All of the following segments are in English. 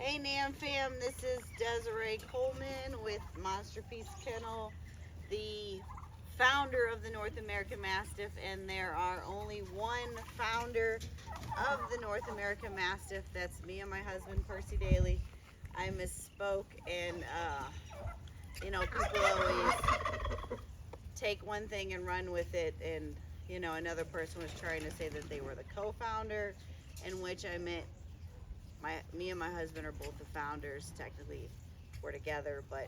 Hey Nam fam, this is Desiree Coleman with Monsterpiece Kennel, the founder of the North American Mastiff, and there are only one founder of the North American Mastiff. That's me and my husband, Percy Daly. I misspoke, and you know, people always take one thing and run with it, and you know, another person was trying to say that they were the co-founder, in which I meant me and my husband are both the founders. Technically, we're together, but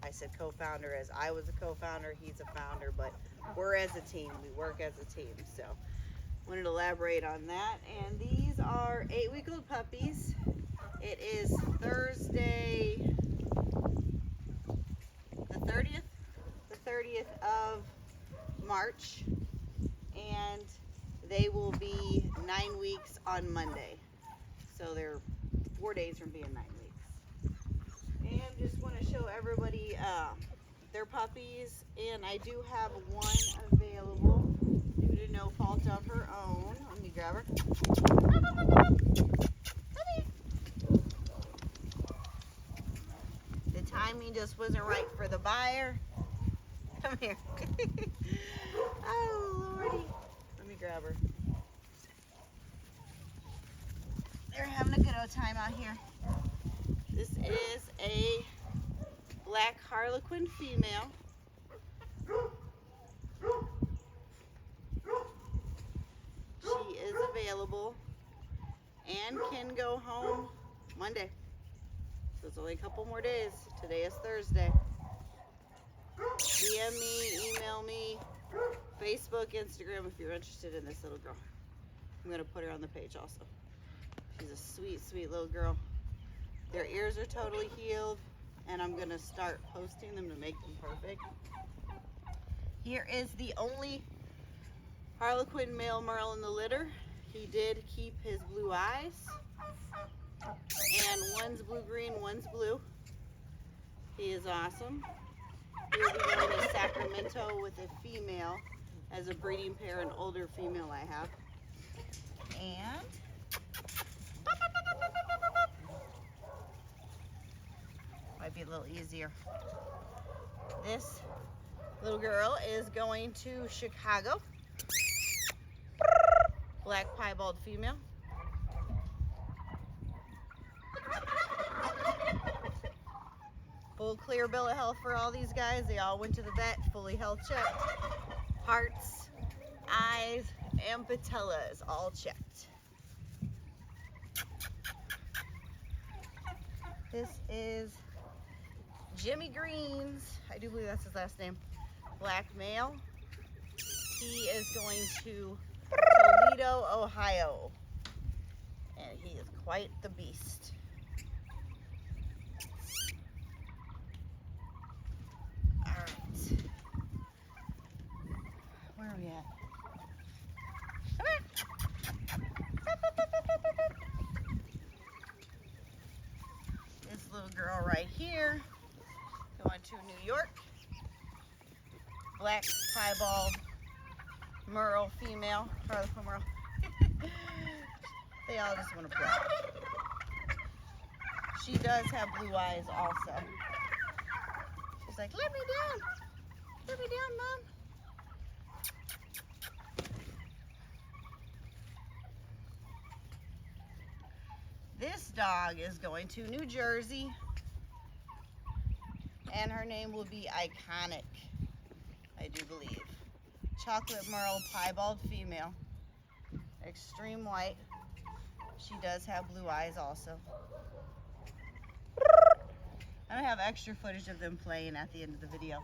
I said co-founder as I was a co-founder, he's a founder, but we're as a team. We work as a team. So, wanted to elaborate on that. And these are 8-week-old puppies. It is Thursday, the 30th of March, and they will be 9 weeks on Monday. So they're 4 days from being 9 weeks. And just want to show everybody their puppies. And I do have one available due to no fault of her own. Let me grab her. Come here. The timing just wasn't right for the buyer. Come here. Oh, Lordy. Let me grab her. They're having a good old time out here. This is a black Harlequin female. She is available and can go home Monday. So it's only a couple more days. Today is Thursday. DM me, email me, Facebook, Instagram if you're interested in this little girl. I'm going to put her on the page also. She's a sweet, sweet little girl. Their ears are totally healed, and I'm going to start posting them to make them perfect. Here is the only Harlequin male Merle in the litter. He did keep his blue eyes, and one's blue-green, one's blue. He is awesome. He'll be going to Sacramento with a female as a breeding pair, an older female I have. And might be a little easier. This little girl is going to Chicago. Black piebald female. Full clear bill of health for all these guys. They all went to the vet, fully health checked. Hearts, eyes, and patellas all checked. This is Jimmy Green's, I do believe that's his last name, black male. He is going to Toledo, Ohio, and he is quite the beast. All right, where are we at? Come here. This little girl right here, going to New York. Black piebald Merle female, Harlequin Merle. They all just want to play. She does have blue eyes also. She's like, let me down. Let me down, Mom. This dog is going to New Jersey, and her name will be Iconic, I do believe. Chocolate Merle piebald female, extreme white. She does have blue eyes also. I don't have extra footage of them playing at the end of the video.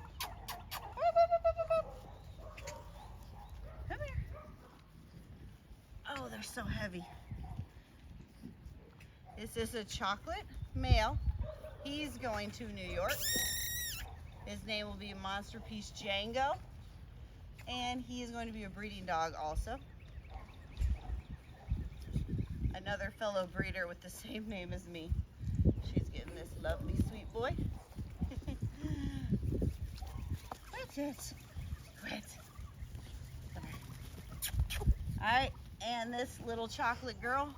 Come here. Oh, they're so heavy. This is a chocolate male. He's going to New York. His name will be Monsterpiece Django. And he is going to be a breeding dog also. Another fellow breeder with the same name as me. She's getting this lovely sweet boy. That's it. Quit. Come here. All right, and this little chocolate girl.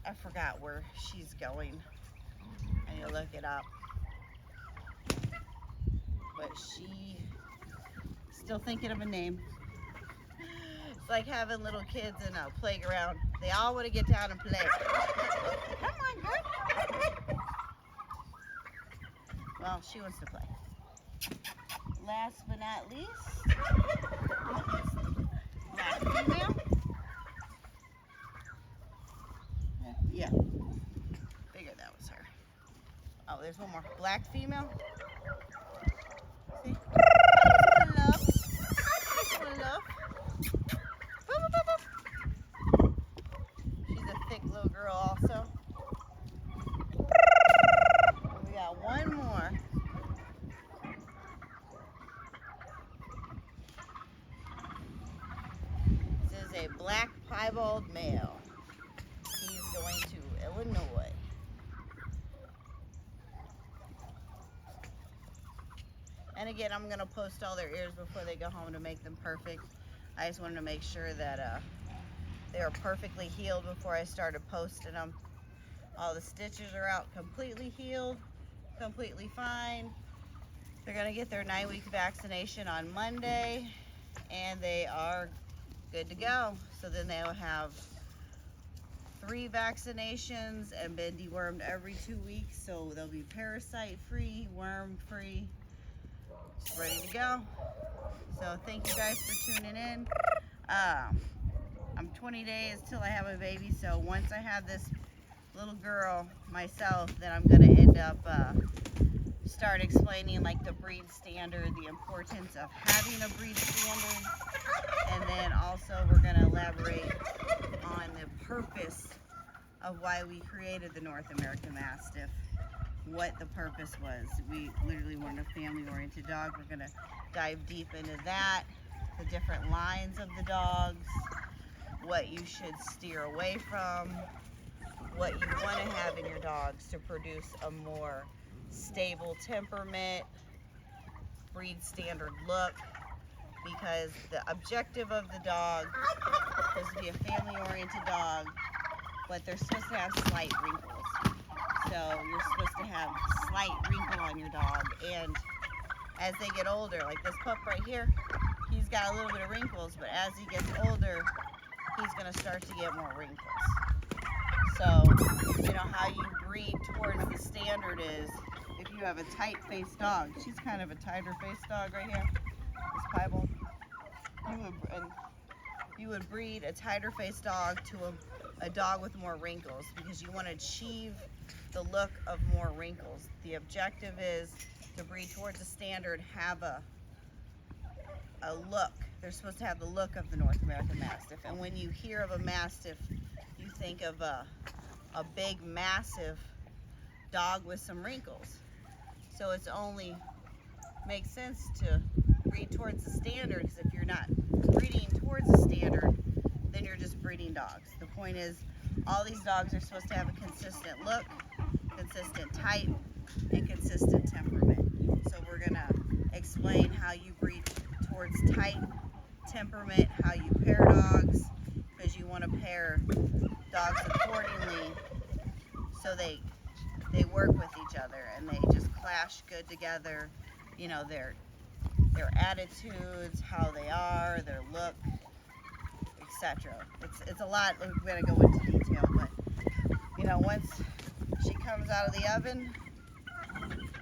I forgot where she's going. I need to look it up. But she still thinking of a name. It's like having little kids in a playground. They all want to get down and play. Come on, girl. Well, she wants to play. Last but not least, black female. Yeah, figured that was her. Oh, there's one more. Black female. See? Love. Love. She's a thick little girl also. And we got one more. This is a black piebald male. He's going to Illinois. And again, I'm going to post all their ears before they go home to make them perfect. I just wanted to make sure that they were perfectly healed before I started posting them. All the stitches are out, completely healed, completely fine. They're going to get their 9-week vaccination on Monday, and they are good to go. So then they'll have 3 vaccinations and been dewormed every 2 weeks. So they'll be parasite-free, worm-free, ready to go. So thank you guys for tuning in. I'm 20 days till I have a baby, so once I have this little girl myself, then I'm going to end up start explaining like the breed standard, the importance of having a breed standard, and then also we're going to elaborate on the purpose of why we created the North American Mastiff, what the purpose was. We literally wanted a family-oriented dog. We're going to dive deep into that, the different lines of the dogs, what you should steer away from, what you want to have in your dogs to produce a more stable temperament, breed standard look, because the objective of the dog is to be a family-oriented dog, but they're supposed to have slight wrinkles. So you're supposed to have slight wrinkle on your dog, and as they get older, like this pup right here, he's got a little bit of wrinkles, but as he gets older, he's going to start to get more wrinkles. So, you know, how you breed towards the standard is, if you have a tight-faced dog, she's kind of a tighter-faced dog right here, this piebald, you would breed a tighter-faced dog to a dog with more wrinkles, because you want to achieve the look of more wrinkles. The objective is to breed towards the standard, have a look. They're supposed to have the look of the North American Mastiff. And when you hear of a Mastiff, you think of a big, massive dog with some wrinkles. So it's only makes sense to breed towards the standard, because if you're not breeding towards the standard, then you're just breeding dogs. The point is, all these dogs are supposed to have a consistent look, consistent type, and consistent temperament. So we're going to explain how you breed towards type, temperament, how you pair dogs, because you want to pair dogs accordingly so they work with each other and they just clash good together. You know, their attitudes, how they are, their look, etc. It's a lot. We're going to go into detail, but you know, once she comes out of the oven,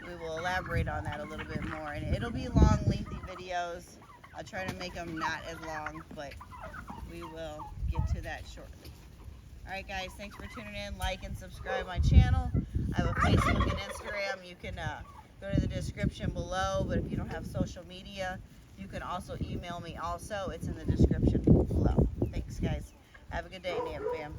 we will elaborate on that a little bit more, and it'll be long, lengthy videos. I'll try to make them not as long, but we will get to that shortly. Alright guys, thanks for tuning in. Like and subscribe my channel. I have a Facebook and Instagram. You can go to the description below, but if you don't have social media, you can also email me also. It's in the description below. Thanks guys. Have a good day, Nam fam.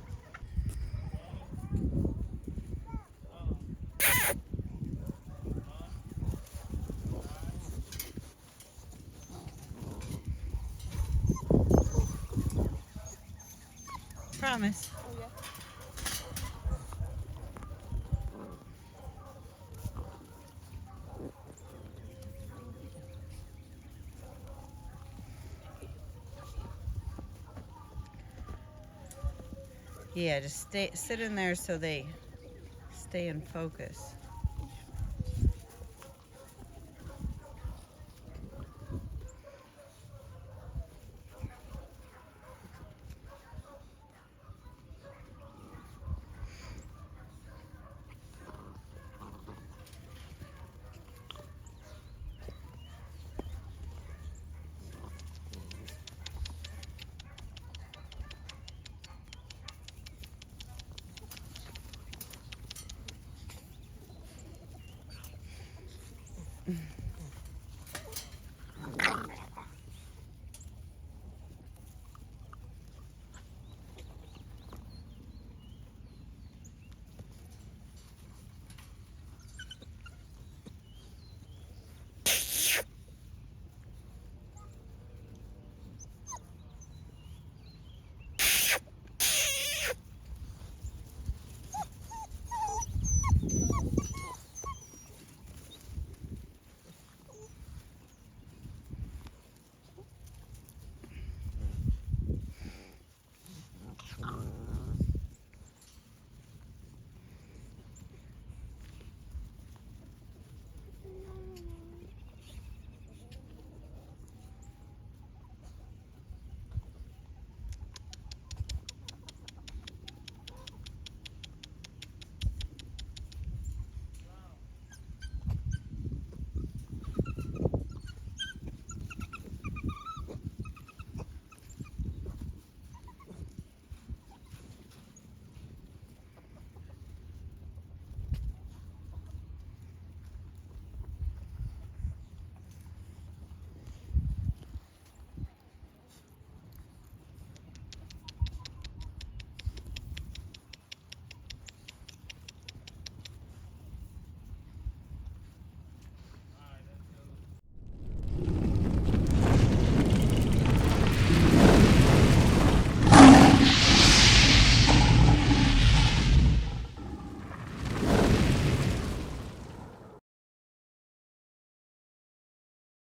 Promise. Oh, yeah. Yeah, just sit in there so they stay in focus.